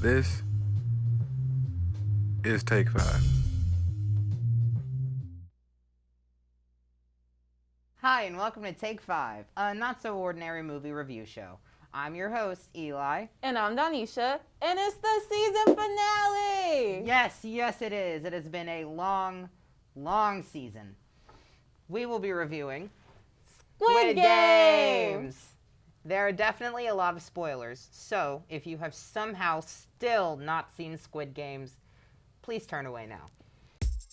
This is Take 5. Hi, and welcome to Take 5, a not-so-ordinary movie review show. I'm your host, Eli. And I'm Donisha, and it's the season finale! Yes, it is. It has been a long, long season. We will be reviewing Squid Games! There are definitely a lot of spoilers, so if you have somehow still not seen Squid Games, please turn away now.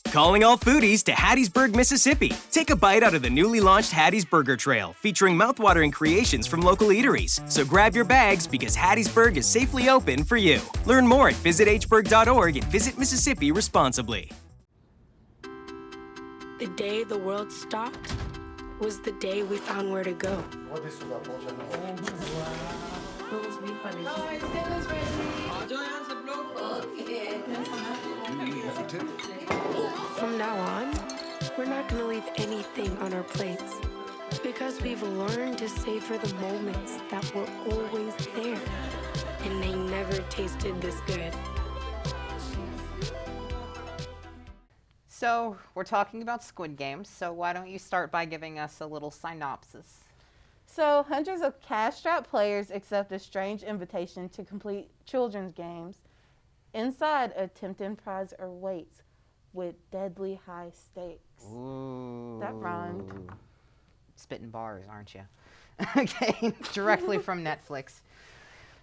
Calling all foodies to Hattiesburg, Mississippi. Take a bite out of the newly launched Hattie's Burger Trail, featuring mouthwatering creations from local eateries. So grab your bags because Hattiesburg is safely open for you. Learn more at visithburg.org and visit Mississippi responsibly. The day the world stopped was the day we found where to go. From now on, we're not gonna leave anything on our plates because we've learned to savor the moments that were always there, and they never tasted this good. So, we're talking about Squid Games, so why don't you start by giving us a little synopsis? So, hundreds of cash-strapped players accept a strange invitation to complete children's games. Inside, a tempting prize awaits with deadly high stakes. Ooh. That rhymed. Spitting bars, aren't you? Okay, directly from Netflix.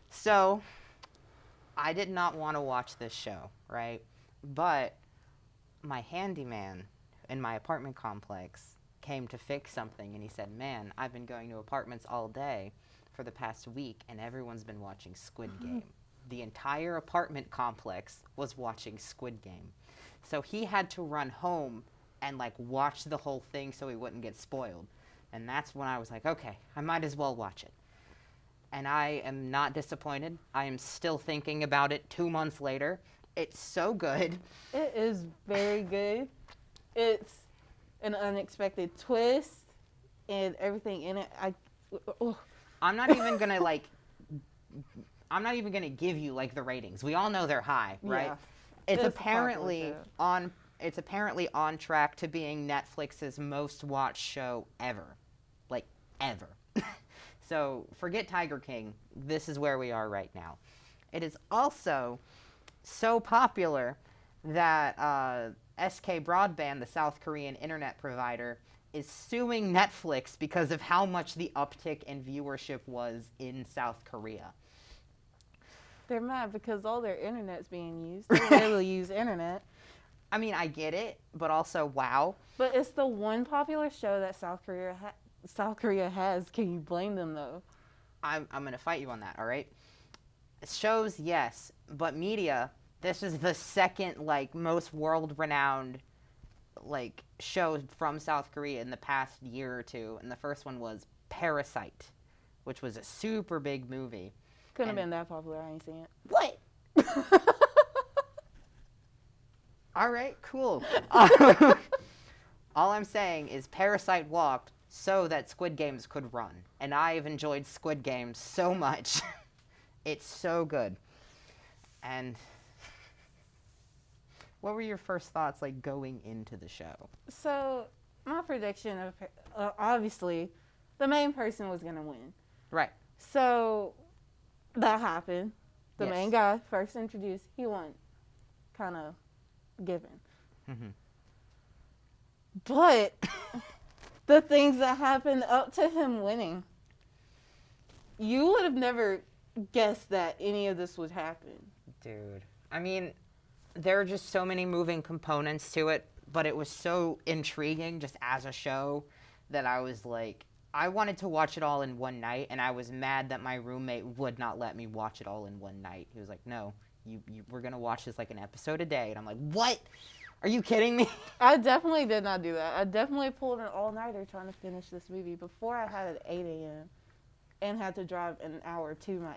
So, I did not want to watch this show, right? But my handyman in my apartment complex came to fix something, and he said, man, I've been going to apartments all day for the past week, and everyone's been watching Squid Game. The entire apartment complex was watching Squid Game. So he had to run home and watch the whole thing so he wouldn't get spoiled. And that's when I was like, okay, I might as well watch it. And I am not disappointed. I am still thinking about it 2 months later. It's so good. It is very good. It's an unexpected twist and everything in it. I'm not even gonna I'm not even gonna give you the ratings. We all know they're high, right? Yeah. It's It's apparently popular show. it's apparently on track to being Netflix's most watched show ever. Ever. So forget Tiger King. This is where we are right now. It is also so popular that SK Broadband, the South Korean internet provider, is suing Netflix because of how much the uptick in viewership was in South Korea. They're mad because all their internet's being used. They rarely use internet. I mean, I get it, but also, wow. But it's the one popular show that South Korea has. Can you blame them, though? I'm going to fight you on that, all right? Shows, yes, but media, this is the second, most world-renowned, show from South Korea in the past year or two, and the first one was Parasite, which was a super big movie. Couldn't have been that popular. I ain't seen it. What? All right, cool. All I'm saying is Parasite walked so that Squid Games could run, and I've enjoyed Squid Games so much. It's so good. And what were your first thoughts going into the show? So, my prediction of obviously, the main person was going to win. Right. So, that happened. The Yes. main guy, first introduced, he won. Kind of given. Mm-hmm. But the things that happened up to him winning, you would have never guessed that any of this would happen. Dude. I mean, there are just so many moving components to it, but it was so intriguing just as a show that I was I wanted to watch it all in one night, and I was mad that my roommate would not let me watch it all in one night. He was like, no, we're going to watch this an episode a day. And I'm like, what? Are you kidding me? I definitely did not do that. I definitely pulled an all-nighter trying to finish this movie before I had it at 8 a.m. and had to drive an hour to my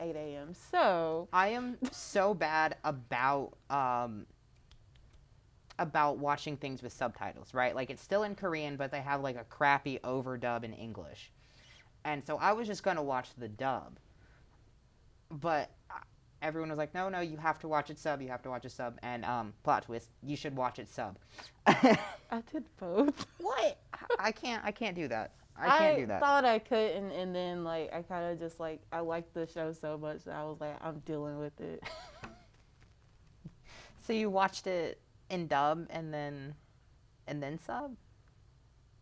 8 a.m. So I am so bad about watching things with subtitles, right? It's still in Korean, but they have a crappy overdub in English. And so I was just going to watch the dub. But everyone was like, no, you have to watch it sub, and plot twist, you should watch it sub. I did both. What? I can't do that. I can't do that. I thought I could, and then like I kind of just like I liked the show so much that I was like, I'm dealing with it. So you watched it in dub and then sub?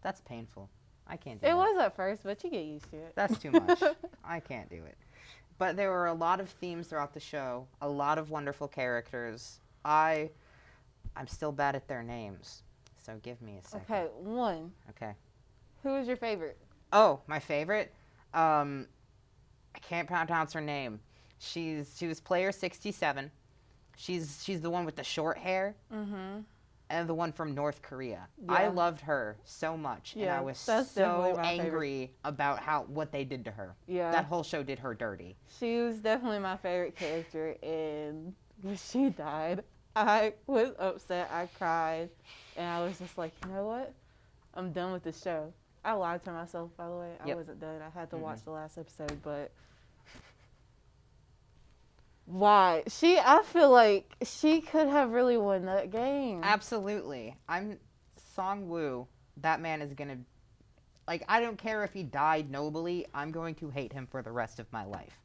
That's painful. I can't do It that. was at first, but you get used to it. That's too much. I can't do it. But there were a lot of themes throughout the show, a lot of wonderful characters. I'm still bad at their names, so give me a second. Okay, one. Okay. Who was your favorite? Oh, my favorite? I can't pronounce her name. She was player 67. She's the one with the short hair. Mm-hmm. And the one from North Korea. Yeah. I loved her so much, and I was that's definitely so my angry about what they did to her. Yeah. That whole show did her dirty. She was definitely my favorite character, and when she died, I was upset. I cried, and I was just like, you know what? I'm done with this show. I lied to myself, by the way. I Yep. wasn't done. I had to watch the last episode, but why? I feel like she could have really won that game. Absolutely. Song Woo. That man is gonna, like, I don't care if he died nobly. I'm going to hate him for the rest of my life.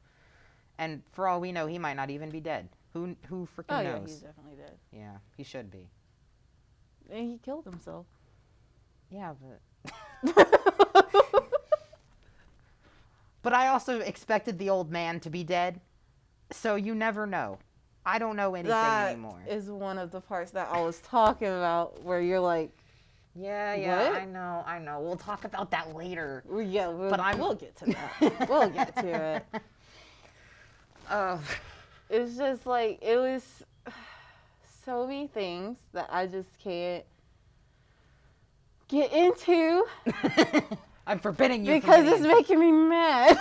And for all we know, he might not even be dead. Who freaking Oh, yeah, knows? he's definitely dead. Yeah, he should be. And he killed himself. Yeah, but I also expected the old man to be dead. So you never know. I don't know anything anymore. That is one of the parts that I was talking about, where you're like, Yeah, What? I know. We'll talk about that later. yeah, But we'll get to that. We'll get to it. Oh, It's just like, it was so many things that I just can't get into I'm forbidding you because from it's making me mad.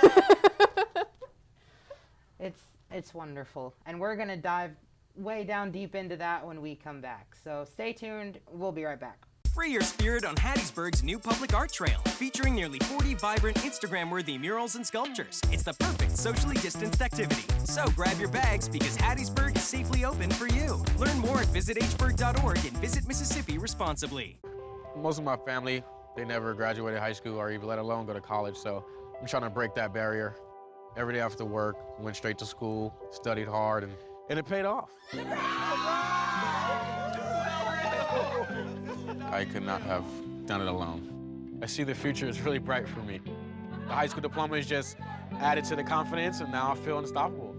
It's wonderful. And we're going to dive way down deep into that when we come back. So stay tuned. We'll be right back. Free your spirit on Hattiesburg's new public art trail, featuring nearly 40 vibrant Instagram-worthy murals and sculptures. It's the perfect socially distanced activity. So grab your bags because Hattiesburg is safely open for you. Learn more at visithburg.org and visit Mississippi responsibly. Most of my family, they never graduated high school or even let alone go to college, so I'm trying to break that barrier. Every day after work, went straight to school, studied hard, and it paid off. I could not have done it alone. I see the future is really bright for me. The high school diploma is just added to the confidence, and now I feel unstoppable.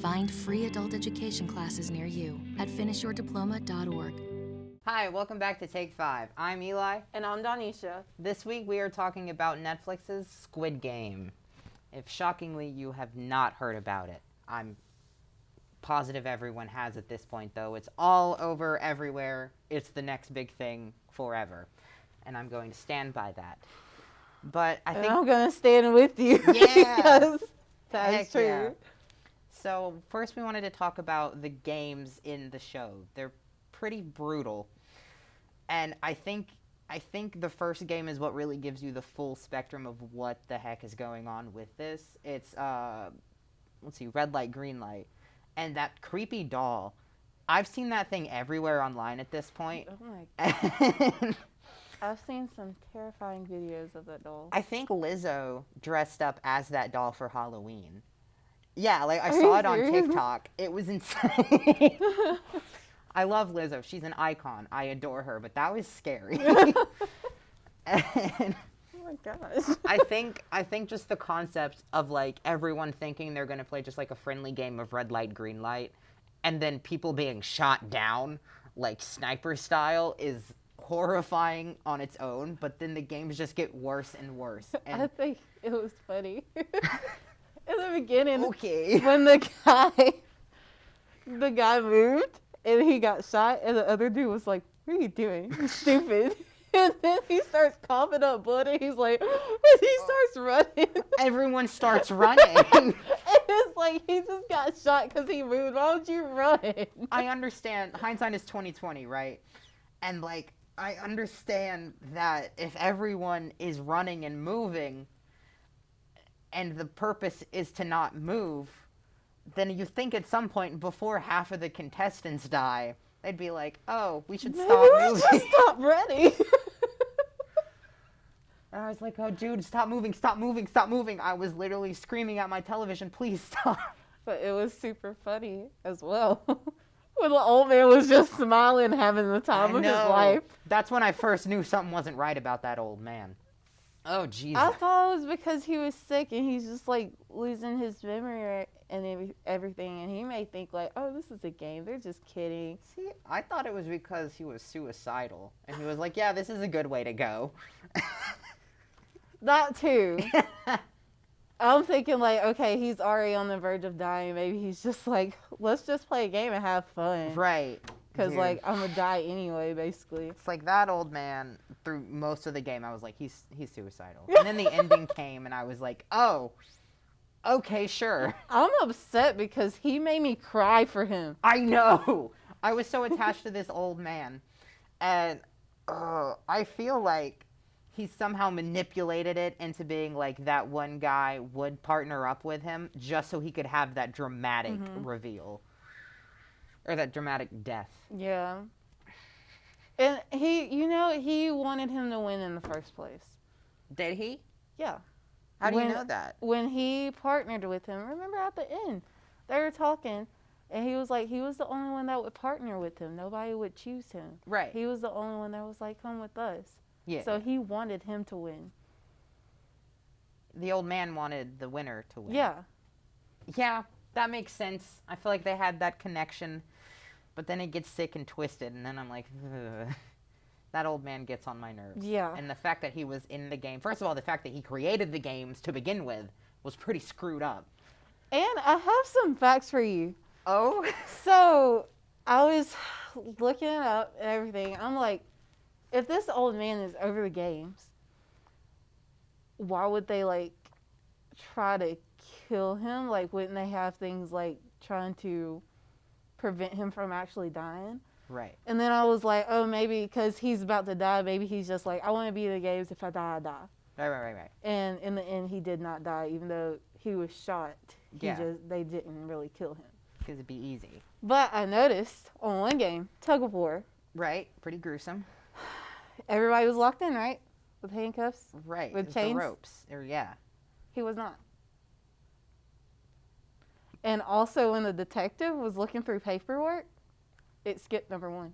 Find free adult education classes near you at finishyourdiploma.org. Hi, welcome back to Take 5. I'm Eli. And I'm Donisha. This week we are talking about Netflix's Squid Game. If shockingly you have not heard about it, I'm positive everyone has at this point, though. It's all over everywhere. It's the next big thing forever. And I'm going to stand by that. But I think I'm going to stand with you. Yeah. Because that's Heck true. yeah. So first we wanted to talk about the games in the show. They're pretty brutal. And I think the first game is what really gives you the full spectrum of what the heck is going on with this. It's let's see, red light, green light. And that creepy doll. I've seen that thing everywhere online at this point. Oh my God. I've seen some terrifying videos of that doll. I think Lizzo dressed up as that doll for Halloween. Yeah, like I Are saw you it on serious? TikTok. It was insane. I love Lizzo. She's an icon. I adore her, but that was scary. And Oh my gosh. I think just the concept of like everyone thinking they're gonna play just like a friendly game of red light, green light, and then people being shot down like sniper style is horrifying on its own. But then the games just get worse and worse. I And think it was funny. In the beginning, okay, when the guy moved and he got shot, and the other dude was like, "What are you doing? You're stupid." And then he starts coughing up blood, and he's like, and he starts running. everyone starts running. And it's like he just got shot because he moved. Why would you run? I understand hindsight is 20/20, right? And like I understand that if everyone is running and moving and the purpose is to not move, then you think at some point before half of the contestants die, they'd be like, oh, we should stop moving. Just stop running. And I was like, oh, dude, stop moving, stop moving, stop moving. I was literally screaming at my television, please stop. But it was super funny as well. When the old man was just smiling, having the time of his life. That's when I first knew something wasn't right about that old man. Oh, Jesus. I thought it was because he was sick and he's just like losing his memory and everything. And he may think like, oh, this is a game. They're just kidding. See, I thought it was because he was suicidal. And he was like, yeah, this is a good way to go. That too. I'm thinking like, okay, he's already on the verge of dying. Maybe he's just like, let's just play a game and have fun. Right. Because Dude. like, I'm going to die anyway, basically. It's like that old man, through most of the game, I was like, he's suicidal. And then the ending came, and I was like, oh, okay, sure. I'm upset because he made me cry for him. I know. I was so attached to this old man. And I feel like he somehow manipulated it into being like that one guy would partner up with him just so he could have that dramatic reveal. Or that dramatic death. Yeah. And he wanted him to win in the first place. Did he? Yeah. How do you know that? When he partnered with him, remember at the end, they were talking, and he was like, he was the only one that would partner with him. Nobody would choose him. Right. He was the only one that was like, come with us. Yeah. So he wanted him to win. The old man wanted the winner to win. Yeah. Yeah, that makes sense. I feel like they had that connection. But then it gets sick and twisted, and then I'm like, ugh. That old man gets on my nerves. Yeah. And the fact that he was in the game, first of all, the fact that he created the games to begin with was pretty screwed up. And I have some facts for you. Oh? So I was looking it up and everything. I'm like, if this old man is over the games, why would they like try to kill him? Like, wouldn't they have things like trying to prevent him from actually dying? Right. And then I was like, oh, maybe because he's about to die, maybe he's just like, I want to be in the games. If I die, I die. Right. And in the end, he did not die, even though he was shot. Yeah. They didn't really kill him. Because it'd be easy. But I noticed on one game, tug of war, Right. Pretty gruesome. everybody was locked in, right? With handcuffs? Right. With With chains? the ropes. Or, yeah. He was not. And also, when the detective was looking through paperwork, it skipped number 1.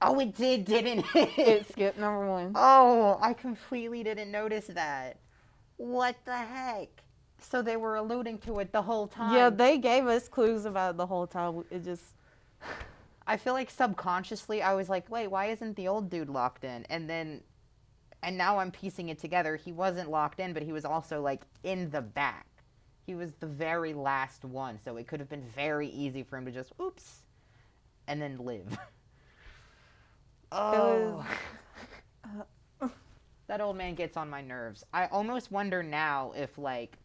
Oh, it did, didn't it? It skipped number 1. Oh, I completely didn't notice that. What the heck? So they were alluding to it the whole time. Yeah, they gave us clues about it the whole time. It just... I feel like subconsciously I was like, wait, why isn't the old dude locked in? And now I'm piecing it together. He wasn't locked in, but he was also like in the back. He was the very last one, so it could have been very easy for him to just, oops, and then live. Oh. That old man gets on my nerves. I almost wonder now if, like,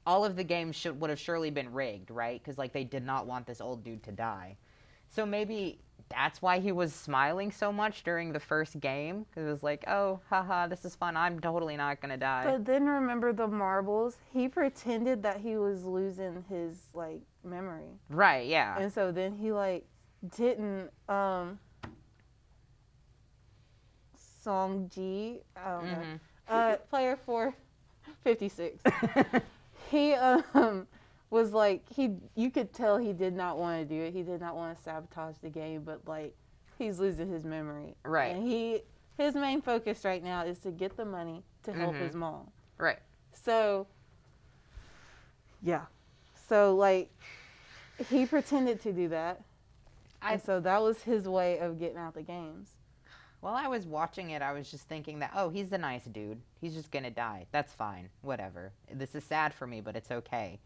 all of the games would have surely been rigged, right? Because, like, they did not want this old dude to die. So maybe that's why he was smiling so much during the first game. Because it was like, oh, haha, this is fun. I'm totally not going to die. But then remember the marbles? He pretended that he was losing his, like, memory. Right, yeah. And so then he, like, didn't, Song G, I don't know. Player 456. He, was like, you could tell he did not want to do it. He did not want to sabotage the game, but, like, he's losing his memory. Right. And his main focus right now is to get the money to help his mom. Right. So, yeah. So, like, he pretended to do that. And so that was his way of getting out the games. While I was watching it, I was just thinking that, oh, he's the nice dude. He's just going to die. That's fine. Whatever. This is sad for me, but it's okay.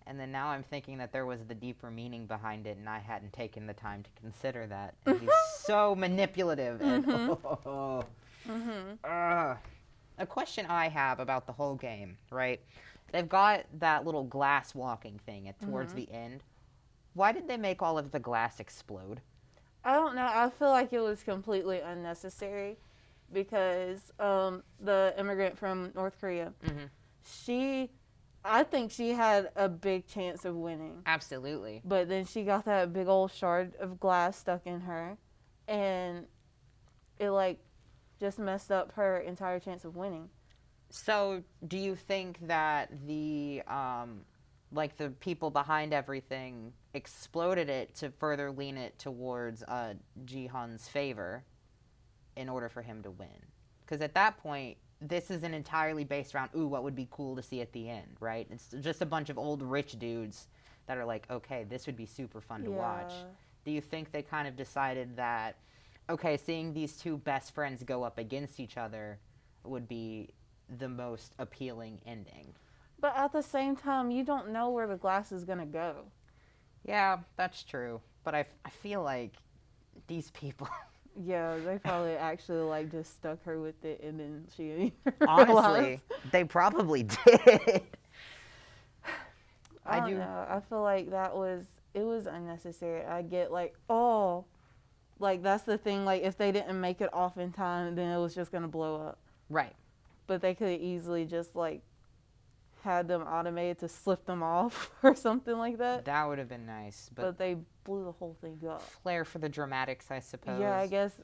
And then now I'm thinking that there was the deeper meaning behind it, and I hadn't taken the time to consider that. And he's so manipulative. And, a question I have about the whole game, right? They've got that little glass walking thing towards the end. Why did they make all of the glass explode? I don't know. I feel like it was completely unnecessary because the immigrant from North Korea, she I think she had a big chance of winning. Absolutely. But then she got that big old shard of glass stuck in her, and it like just messed up her entire chance of winning. So, do you think that the like the people behind everything exploded it to further lean it towards Jihan's favor in order for him to win? Because at that point, this isn't entirely based around, ooh, what would be cool to see at the end, right? It's just a bunch of old rich dudes that are like, okay, this would be super fun to watch. Do you think they kind of decided that, okay, seeing these two best friends go up against each other would be the most appealing ending? But at the same time, you don't know where the glass is going to go. Yeah, that's true. But I feel like these people... Yeah, they probably actually like just stuck her with it, and then she Honestly, they probably did. I don't know. I feel like it was unnecessary. I get like, oh, like that's the thing. Like if they didn't make it off in time, then it was just gonna blow up. Right. But they could easily just like had them automated to slip them off or something like that. That would have been nice. But they blew the whole thing up. Flair for the dramatics, I suppose. Yeah, I guess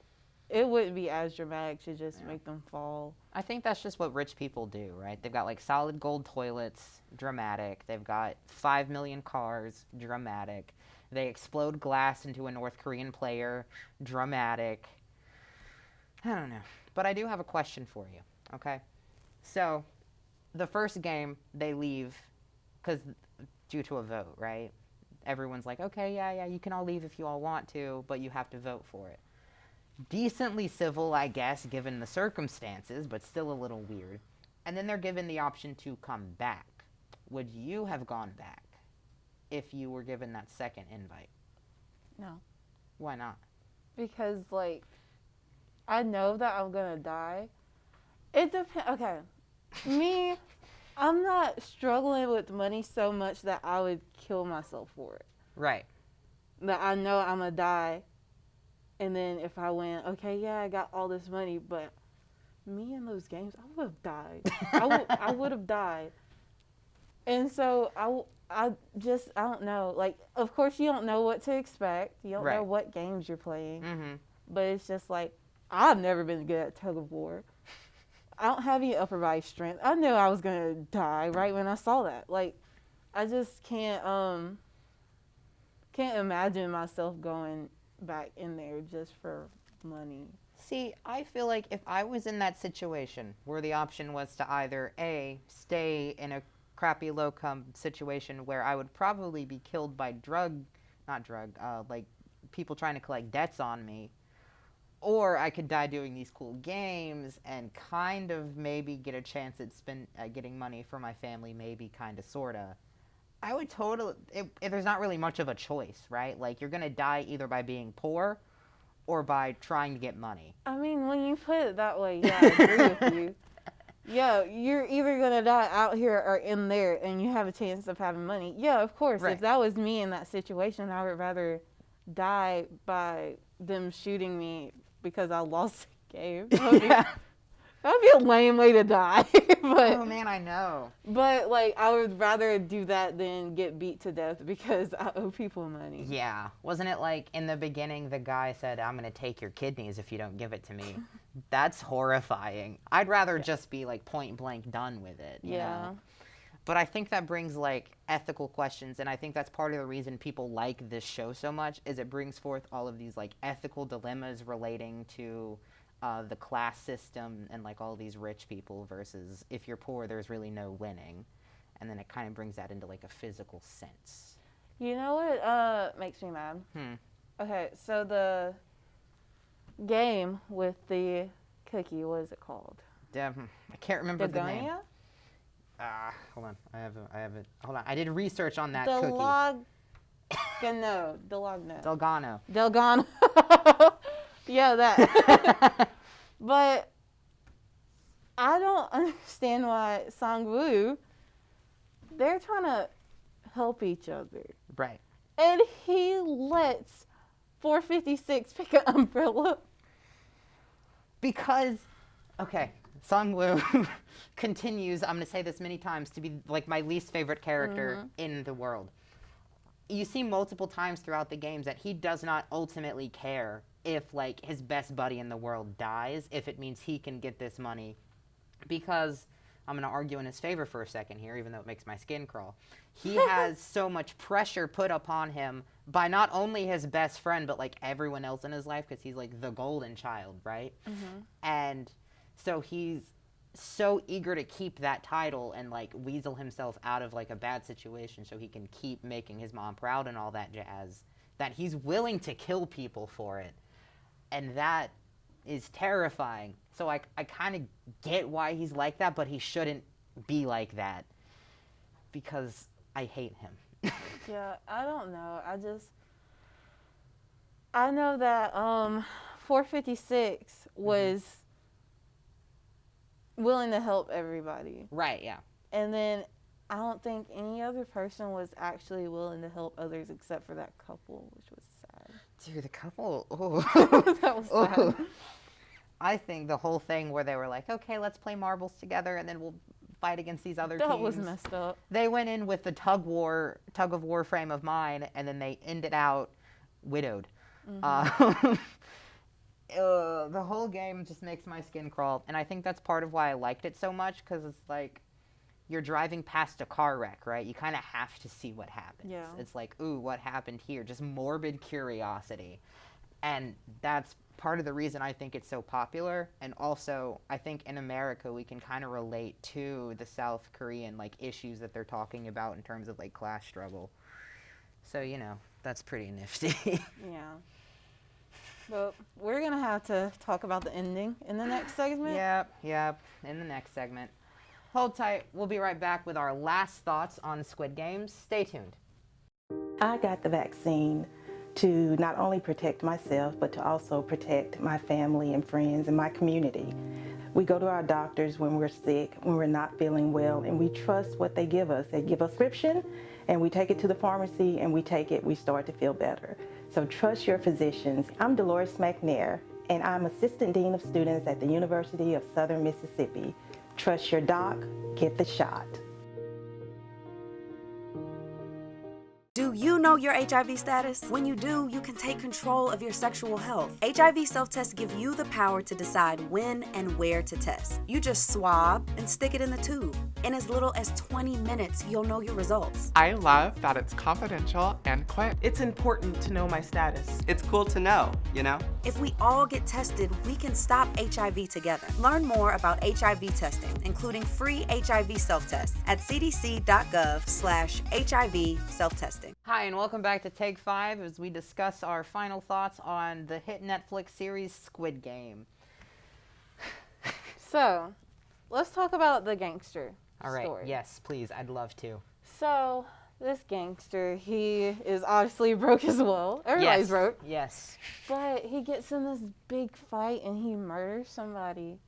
it wouldn't be as dramatic to just make them fall. I think that's just what rich people do, right? They've got like solid gold toilets, dramatic. They've got 5 million cars, dramatic. They explode glass into a North Korean player, dramatic. I don't know. But I do have a question for you, okay? So, the first game, they leave because due to a vote, right? Everyone's like, okay, yeah, you can all leave if you all want to, but you have to vote for it. Decently civil, I guess, given the circumstances, but still a little weird. And then they're given the option to come back. Would you have gone back if you were given that second invite? No. Why not? Because, like, I know that I'm going to die. It depends. Okay. Me, I'm not struggling with money so much that I would kill myself for it. Right. That I know I'm going to die. And then if I win, okay, yeah, I got all this money. But me in those games, I would have died. I would have died. And so I don't know. Like, of course, you don't know what to expect. You don't know what games you're playing. Mm-hmm. But it's just like, I've never been good at tug of war. I don't have any upper body strength. I knew I was going to die right when I saw that. Like, I just can't imagine myself going back in there just for money. See, I feel like if I was in that situation where the option was to either A, stay in a crappy low-income situation where I would probably be killed by like people trying to collect debts on me, or I could die doing these cool games and kind of maybe get a chance at getting money for my family, maybe kind of, sort of. I would totally, if there's not really much of a choice, right? Like, you're going to die either by being poor or by trying to get money. I mean, when you put it that way, yeah, I agree with you. Yeah, you're either going to die out here or in there, and you have a chance of having money. Yeah, of course. Right. If that was me in that situation, I would rather die by them shooting me because I lost the game. That would be a lame way to die. But, oh, man, I know. But, like, I would rather do that than get beat to death because I owe people money. Yeah. Wasn't it like in the beginning the guy said, I'm going to take your kidneys if you don't give it to me? That's horrifying. I'd rather just be, like, point blank done with it. You know? But I think that brings, like, ethical questions, and I think that's part of the reason people like this show so much, is it brings forth all of these, like, ethical dilemmas relating to the class system and, like, all these rich people versus if you're poor, there's really no winning. And then it kind of brings that into, like, a physical sense. You know what makes me mad? Okay, so the game with the cookie, what is it called? I can't remember the name. Dagonia? Hold on. I have it. Hold on. I did research on that cookie. Delgano. Yeah, that. But I don't understand why Sang-woo, they're trying to help each other. Right. And he lets 456 pick an umbrella. Because, okay, Sungwoo continues, I'm going to say this many times, to be like my least favorite character in the world. You see multiple times throughout the games that he does not ultimately care if like his best buddy in the world dies, if it means he can get this money. Because I'm going to argue in his favor for a second here, even though it makes my skin crawl. He has so much pressure put upon him by not only his best friend, but like everyone else in his life, because he's like the golden child, right? And so he's so eager to keep that title and like weasel himself out of like a bad situation so he can keep making his mom proud and all that jazz, that he's willing to kill people for it. And that is terrifying. So I kind of get why he's like that, but he shouldn't be like that because I hate him. Yeah, I don't know. I know that 456 was willing to help everybody. Right, yeah. And then I don't think any other person was actually willing to help others except for that couple, which was sad. Dude, the couple, oh. That was sad. I think the whole thing where they were like, okay, let's play marbles together and then we'll fight against these other teams. That was messed up. They went in with the tug of war frame of mind, and then they ended out widowed. The whole game just makes my skin crawl, and I think that's part of why I liked it so much, because it's like you're driving past a car wreck, right? You kind of have to see what happens. Yeah. It's like, ooh, what happened here? Just morbid curiosity. And that's part of the reason I think it's so popular. And also, I think in America, we can kind of relate to the South Korean, like, issues that they're talking about in terms of, like, class struggle. So, you know, that's pretty nifty. Yeah. But we're going to have to talk about the ending in the next segment. Yep, in the next segment. Hold tight. We'll be right back with our last thoughts on Squid Games. Stay tuned. I got the vaccine to not only protect myself, but to also protect my family and friends and my community. We go to our doctors when we're sick, when we're not feeling well, and we trust what they give us. They give us a prescription, and we take it to the pharmacy, and we take it, we start to feel better. So trust your physicians. I'm Dolores McNair, and I'm Assistant Dean of Students at the University of Southern Mississippi. Trust your doc, get the shot. Do you know your HIV status? When you do, you can take control of your sexual health. HIV self-tests give you the power to decide when and where to test. You just swab and stick it in the tube. In as little as 20 minutes, you'll know your results. I love that it's confidential and quick. It's important to know my status. It's cool to know, you know? If we all get tested, we can stop HIV together. Learn more about HIV testing, including free HIV self-tests at cdc.gov/HIV self-testing. Hi, and welcome back to Take 5 as we discuss our final thoughts on the hit Netflix series Squid Game. So, let's talk about the gangster All right, story. yes, please, I'd love to. So, this gangster, he is obviously broke as well. Everybody's broke. Yes. But he gets in this big fight and he murders somebody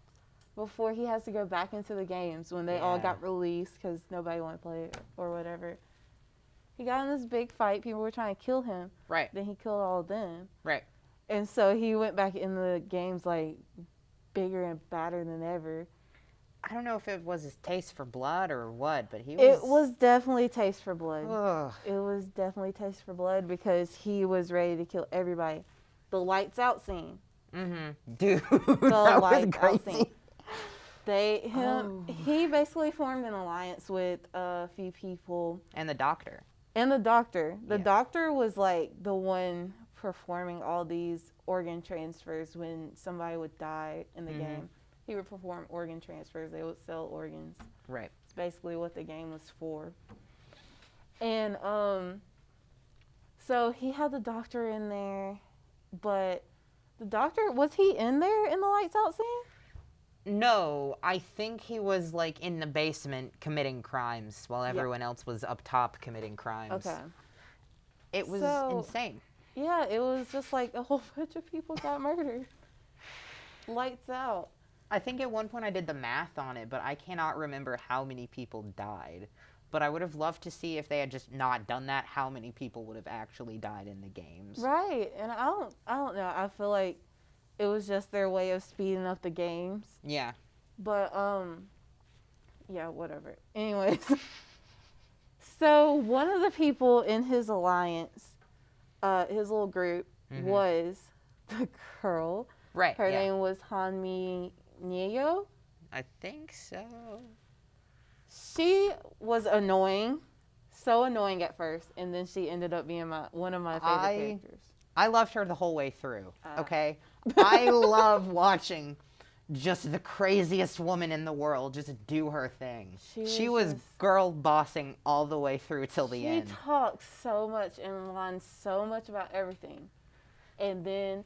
before he has to go back into the games when they all got released because nobody wanted to play it or whatever. He got in this big fight. People were trying to kill him. Right. Then he killed all of them. Right. And so he went back in the games like bigger and badder than ever. I don't know if it was his taste for blood or what, but he was... It was definitely taste for blood. Ugh. It was definitely taste for blood because he was ready to kill everybody. The lights out scene. Mm-hmm. Dude, The that was lights out crazy. scene. He basically formed an alliance with a few people. And the doctor. And the doctor. The doctor was like the one performing all these organ transfers when somebody would die in the game. He would perform organ transfers. They would sell organs. Right. It's basically what the game was for. And so he had the doctor in there, but the doctor, was he in there in the lights out scene? No, I think he was like in the basement committing crimes while everyone else was up top committing crimes. Okay. It was insane. Yeah, it was just like a whole bunch of people got murdered. Lights out. I think at one point I did the math on it, but I cannot remember how many people died. But I would have loved to see if they had just not done that, how many people would have actually died in the games. Right, and I don't know. I feel like it was just their way of speeding up the games. Yeah. But yeah, whatever. Anyways, so one of the people in his alliance, his little group, was the girl. Right. Her name was Hanmi Neo. I think so. She was annoying, so annoying at first, and then she ended up being one of my favorite characters. I loved her the whole way through. Okay, I love watching just the craziest woman in the world just do her thing. She was girl bossing all the way through till the end. She talked so much and learned so much about everything, and then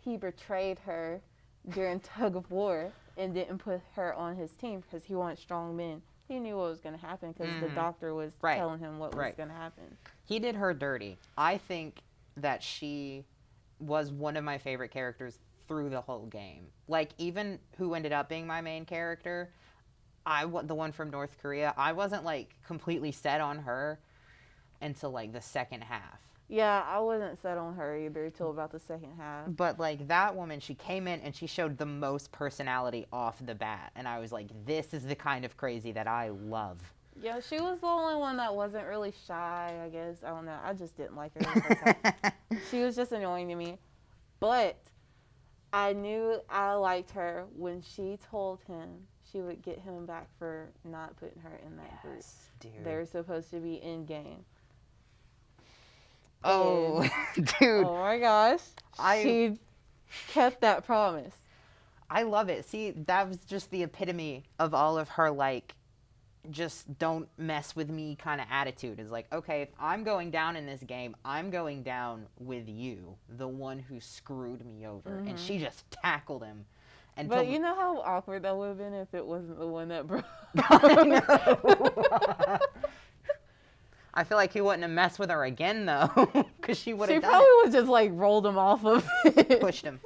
he betrayed her during tug of war and didn't put her on his team because he wanted strong men. He knew what was going to happen because the doctor was telling him what was going to happen. He did her dirty. I think that she was one of my favorite characters through the whole game. Like, even who ended up being my main character, the one from North Korea, I wasn't, like, completely set on her until, like, the second half. Yeah, I wasn't set on her either until about the second half. But, like, that woman, she came in and she showed the most personality off the bat. And I was like, this is the kind of crazy that I love. Yeah, she was the only one that wasn't really shy, I guess. I don't know. I just didn't like her the first time. She was just annoying to me. But I knew I liked her when she told him she would get him back for not putting her in that group. Dude. They're supposed to be in game. Oh, And, dude. oh my gosh. She kept that promise. I love it. See, that was just the epitome of all of her, like, just don't mess with me kind of attitude. Is like, okay, if I'm going down in this game, I'm going down with you, the one who screwed me over. And she just tackled him. And But you know how awkward that would have been if it wasn't the one that broke. I know. I feel like he wouldn't have messed with her again, though, because she would have done probably would just, like, rolled him off of it. Pushed him.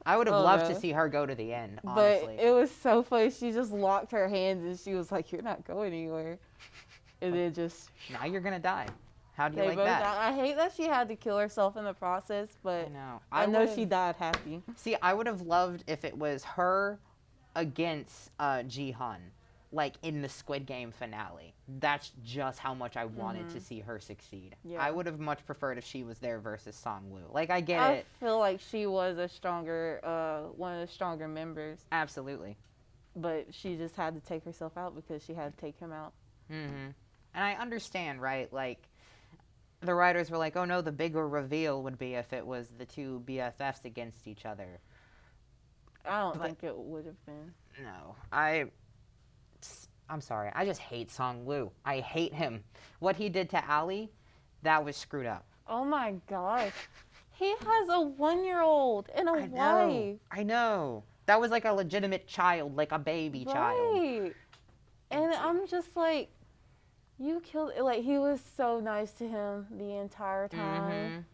I would have loved to see her go to the end, honestly. But it was so funny. She just locked her hands and she was like, "You're not going anywhere." And then just... Now you're going to die. How do you they like both that? died. I hate that she had to kill herself in the process, but I know she died happy. See, I would have loved if it was her against Ji-hun, like in the Squid Game finale. That's just how much I wanted to see her succeed. Yeah. I would have much preferred if she was there versus Song-woo. Like, I get it. I feel like she was a stronger, one of the stronger members. Absolutely. But she just had to take herself out because she had to take him out. Mm-hmm. And I understand, right? Like, the writers were like, oh no, the bigger reveal would be if it was the two BFFs against each other. I don't think it would have been. No. I'm sorry. I just hate Song-woo. I hate him. What he did to Ali, that was screwed up. Oh my gosh. He has a 1-year-old and a wife. I know. That was like a legitimate child, like a baby child. Right. And I'm just like, you killed, like, he was so nice to him the entire time.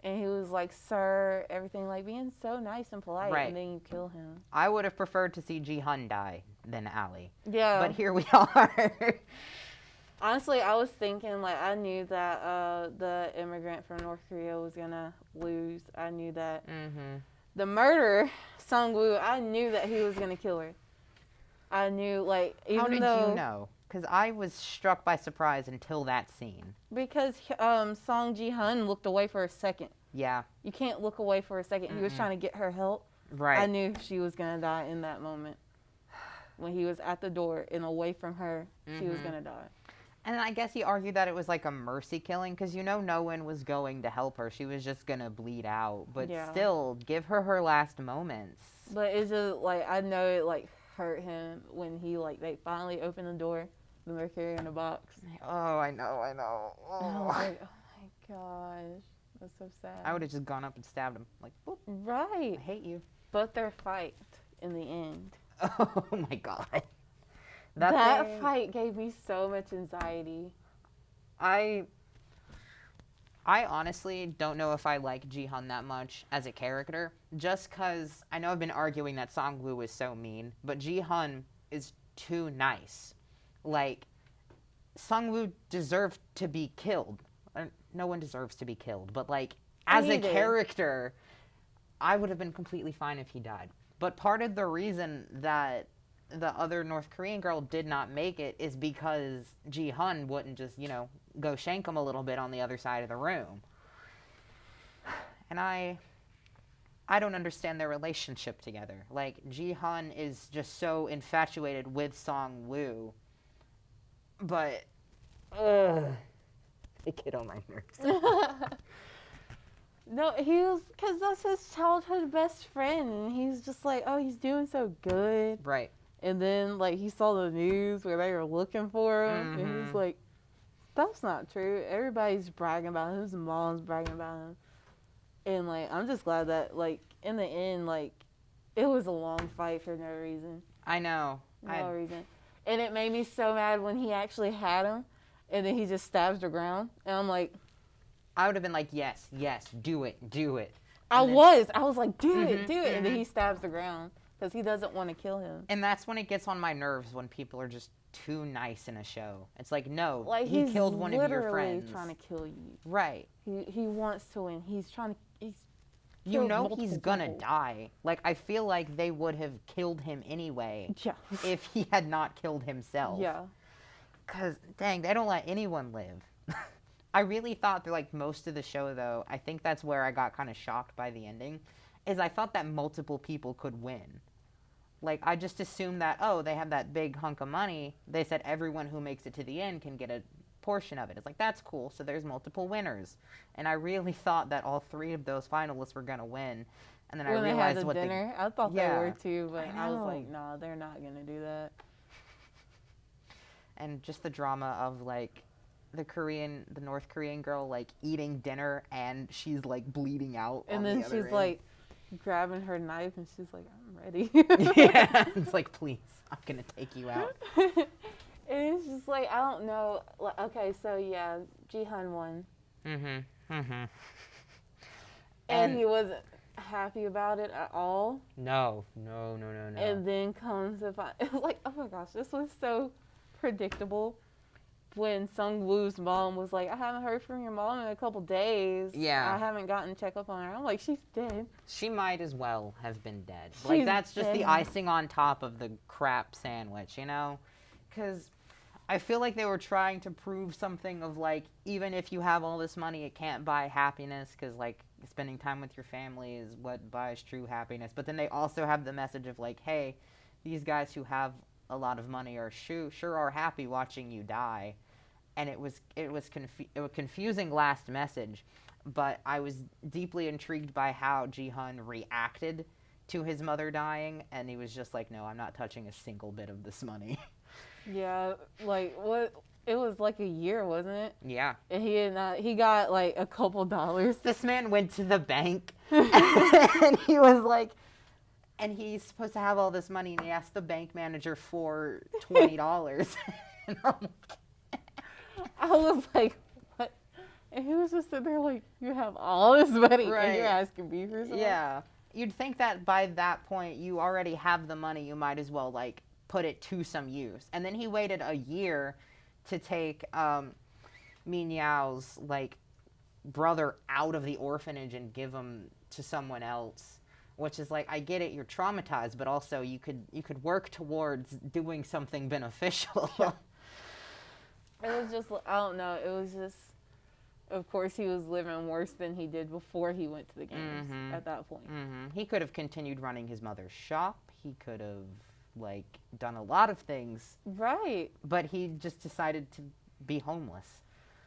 And he was like, sir, everything, like, being so nice and polite. Right. And then you kill him. I would have preferred to see Ji-hun die than Ali. Yeah. But here we are. Honestly, I was thinking, like, I knew that the immigrant from North Korea was going to lose. I knew that. The murderer, Sung-woo, I knew that he was going to kill her. I knew, like, even How did though... you know? Because I was struck by surprise until that scene. Because Song Ji-hun looked away for a second. Yeah. You can't look away for a second. He was trying to get her help. Right. I knew she was going to die in that moment. When he was at the door and away from her, she was going to die. And I guess he argued that it was like a mercy killing because, you know, no one was going to help her. She was just going to bleed out. But still, give her her last moments. But it's just, like, I know it, like, hurt him when he, like, they finally opened the door, the Mercury in the box. Oh, I know. And I was like, oh my gosh, that's so sad. I would have just gone up and stabbed him. Like, boop. Right. I hate you. But their fight in the end. Oh my God. That fight gave me so much anxiety. I honestly don't know if I like Ji-hun that much as a character, just because I know I've been arguing that Song-woo is so mean, but Ji-hun is too nice. Like, Song-woo deserved to be killed. No one deserves to be killed, but, like, as a character, I would have been completely fine if he died. But part of the reason that the other North Korean girl did not make it is because Ji-hun wouldn't just, go shank him a little bit on the other side of the room. And I don't understand their relationship together. Like, Ji-hun is just so infatuated with Song-woo, but, they get on my nerves. No, because that's his childhood best friend, and he's just like, oh, he's doing so good. Right. And then, like, he saw the news where they were looking for him, and he's like, that's not true. Everybody's bragging about him. His mom's bragging about him. And, like, I'm just glad that, like, in the end, like, it was a long fight for no reason. I know. No reason. And it made me so mad when he actually had him, and then he just stabs the ground. And I'm like... I would have been like, yes, do it. I was like, do it. And then he stabs the ground because he doesn't want to kill him. And that's when it gets on my nerves, when people are just too nice in a show. It's like, no, like, he killed one of your friends. He's trying to kill you. Right. He wants to win. He's he's gonna die. Like, I feel like they would have killed him anyway if he had not killed himself. Yeah. Because, dang, they don't let anyone live. I really thought that, like, most of the show, though, I think that's where I got kind of shocked by the ending, is I thought that multiple people could win. Like, I just assumed that, oh, they have that big hunk of money. They said everyone who makes it to the end can get a portion of it. It's like, that's cool, so there's multiple winners. And I really thought that all 3 of those finalists were going to win. And then when I realized they had the dinner, I thought they were too, but I was like, no, they're not going to do that. And just the drama of, like, the North Korean girl, like, eating dinner, and she's, like, bleeding out. And then she's, like, grabbing her knife, and she's like, I'm ready. Yeah, it's like, please, I'm going to take you out. And it's just like, I don't know. Okay, so, yeah, Ji-hun won. And he wasn't happy about it at all. No. And then comes it was like, oh, my gosh, this was so predictable. When Sung-woo's mom was like, I haven't heard from your mom in a couple days. Yeah. I haven't gotten to check up on her. I'm like, she's dead. She might as well have been dead. Like, that's just the icing on top of the crap sandwich, Because I feel like they were trying to prove something of, like, even if you have all this money, it can't buy happiness, because, like, spending time with your family is what buys true happiness. But then they also have the message of, like, hey, these guys who have a lot of money are sure are happy watching you die. And it was a confusing last message, but I was deeply intrigued by how Ji-hun reacted to his mother dying, and he was just like, no, I'm not touching a single bit of this money. Yeah, like, what? It was like a year, wasn't it? Yeah. And he got like a couple dollars. This man went to the bank, and he was like, and he's supposed to have all this money, and he asked the bank manager for $20. And I'm like, I was like, what? And he was just sitting there like, you have all this money and you're asking me for something? Yeah. You'd think that by that point, you already have the money. You might as well, like, put it to some use. And then he waited a year to take Min Yao's, like, brother out of the orphanage and give him to someone else. Which is like, I get it, you're traumatized, but also you could work towards doing something beneficial. Yeah. It was just, I don't know, it was just, of course he was living worse than he did before he went to the games at that point. He could have continued running his mother's shop. He could have, like, done a lot of things. Right. But he just decided to be homeless.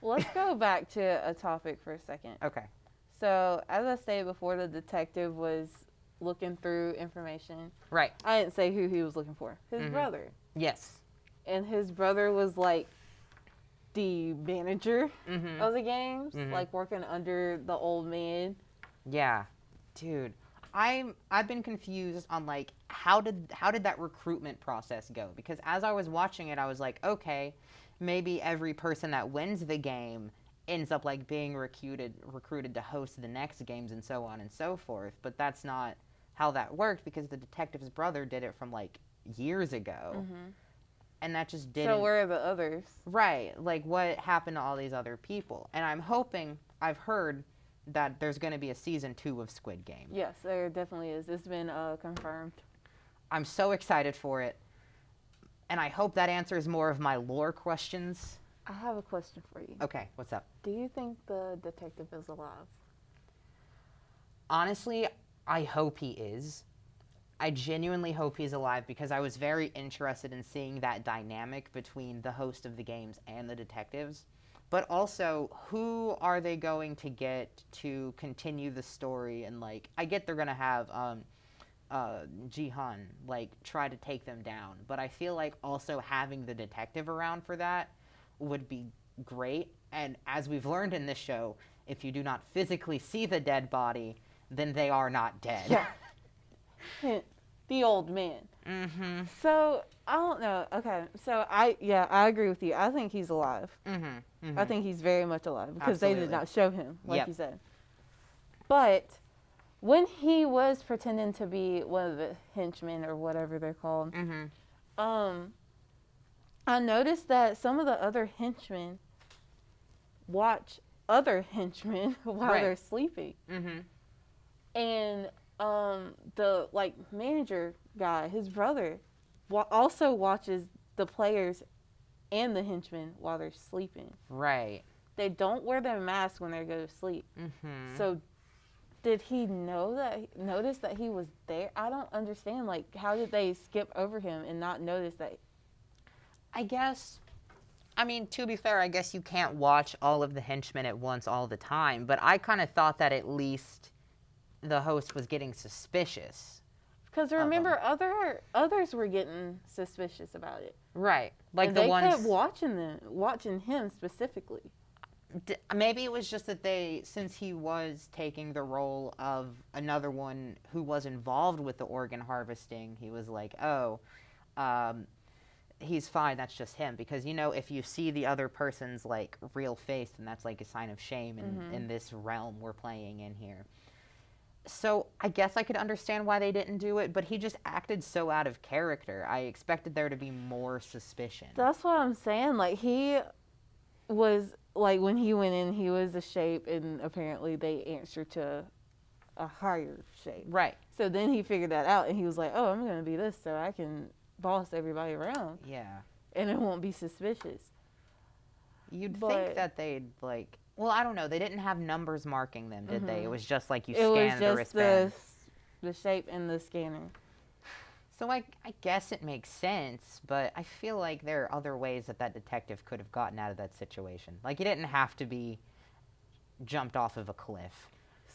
Let's go back to a topic for a second. Okay. So, as I stated before, the detective was looking through information. Right. I didn't say who he was looking for. His brother. Yes. And his brother was, like, the manager of the games, like working under the old man. Yeah, dude, I've been confused on, like, how did that recruitment process go? Because as I was watching it, I was like, okay, maybe every person that wins the game ends up, like, being recruited to host the next games and so on and so forth. But that's not how that worked, because the detective's brother did it from, like, years ago. And that just didn't... So where are the others? Right. Like, what happened to all these other people? And I've heard that there's going to be a season 2 of Squid Game. Yes, there definitely is. It's been confirmed. I'm so excited for it. And I hope that answers more of my lore questions. I have a question for you. Okay, what's up? Do you think the detective is alive? Honestly, I hope he is. I genuinely hope he's alive because I was very interested in seeing that dynamic between the host of the games and the detectives. But also, who are they going to get to continue the story? And, like, I get they're going to have Jihan, like, try to take them down. But I feel like also having the detective around for that would be great. And as we've learned in this show, if you do not physically see the dead body, then they are not dead. Yeah. The old man. Mm-hmm. So, I don't know. Okay. So, I agree with you. I think he's alive. Mm-hmm. Mm-hmm. I think he's very much alive because they did not show him, like you said. But when he was pretending to be one of the henchmen or whatever they're called, I noticed that some of the other henchmen watch other henchmen while they're sleeping. Mm-hmm. And the manager guy, his brother, also watches the players and the henchmen while they're sleeping. Right. They don't wear their mask when they go to sleep. Mm-hmm. So did he notice that he was there? I don't understand. Like, how did they skip over him and not notice that? I guess, I mean, to be fair, I guess you can't watch all of the henchmen at once all the time, but I kind of thought that at least the host was getting suspicious. Because remember, others were getting suspicious about it. Right. Like and the they ones... kept watching him specifically. Maybe it was just that since he was taking the role of another one who was involved with the organ harvesting, he was like, he's fine, that's just him. Because, if you see the other person's, like, real face, then that's, like, a sign of shame in this realm we're playing in here. So I guess I could understand why they didn't do it, but he just acted so out of character. I expected there to be more suspicion. That's what I'm saying. Like, he was, like, when he went in, he was a shape, and apparently they answered to a higher shape. Right. So then he figured that out, and he was like, oh, I'm going to be this so I can boss everybody around. Yeah. And it won't be suspicious. You'd think that they'd, like... Well, I don't know. They didn't have numbers marking them, did they? It was just like you scanned the wristband. The shape and the scanner. So I guess it makes sense, but I feel like there are other ways that detective could have gotten out of that situation. Like, he didn't have to be jumped off of a cliff.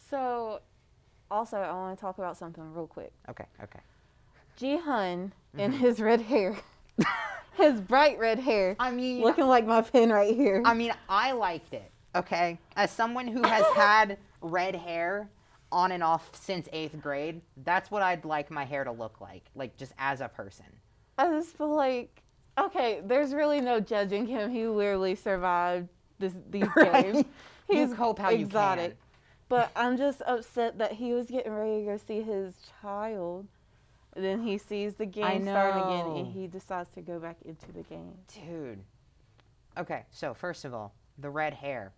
So, also, I want to talk about something real quick. Okay. Jihan and his red hair. His bright red hair. I mean... Looking like my pen right here. I mean, I liked it, okay? As someone who has had red hair on and off since 8th grade, that's what I'd like my hair to look like just as a person. I just feel like, okay, there's really no judging him. He literally survived these games. He's hope how exotic. You can. But I'm just upset that he was getting ready to go see his child. Then he sees the game starting again, and he decides to go back into the game. Dude. Okay, so first of all, the red hair.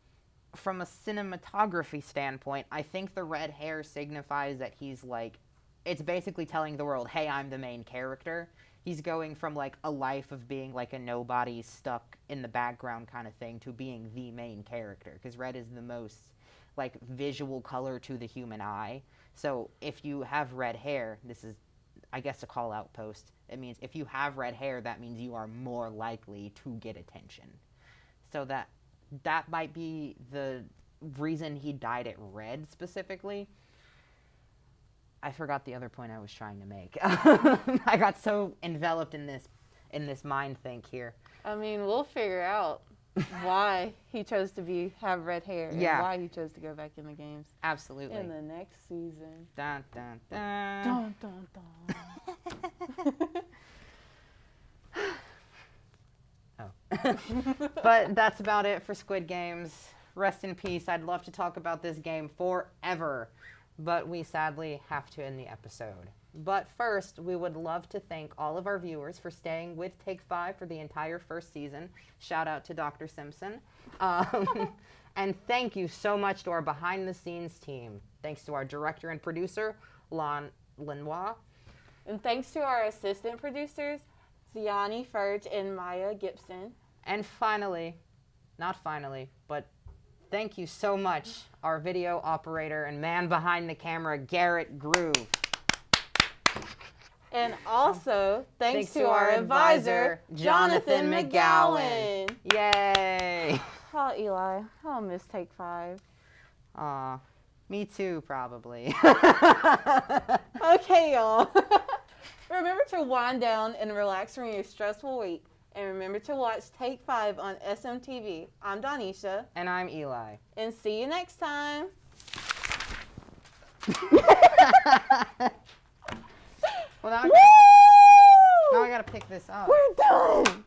From a cinematography standpoint, I think the red hair signifies that he's like, it's basically telling the world, hey, I'm the main character. He's going from like a life of being like a nobody stuck in the background kind of thing to being the main character, because red is the most like visual color to the human eye. So if you have red hair, this is, I guess, a call out post. It means if you have red hair, that means you are more likely to get attention. So that might be the reason he dyed it red specifically. I forgot the other point I was trying to make. I got so enveloped in this mind think here. I mean, we'll figure out why he chose to have red hair and why he chose to go back in the games. Absolutely. In the next season. Dun, dun, dun. Dun, dun, dun. But that's about it for Squid Games. Rest in peace. I'd love to talk about this game forever, but we sadly have to end the episode. But first, we would love to thank all of our viewers for staying with Take 5 for the entire first season. Shout out to Dr. Simpson. And thank you so much to our behind-the-scenes team. Thanks to our director and producer, Lenoir. And thanks to our assistant producers, Ziani Furge and Maya Gibson. And finally, not finally, but thank you so much, our video operator and man behind the camera, Garrett Groove. And also, thanks to our advisor, Jonathan McGowan. Yay! Oh, Eli, I'll miss Take 5. Aw, me too, probably. Okay, y'all. Remember to wind down and relax from your stressful week. And remember to watch Take 5 on SM TV. I'm Donisha. And I'm Eli. And see you next time. Well, now I gotta pick this up. We're done.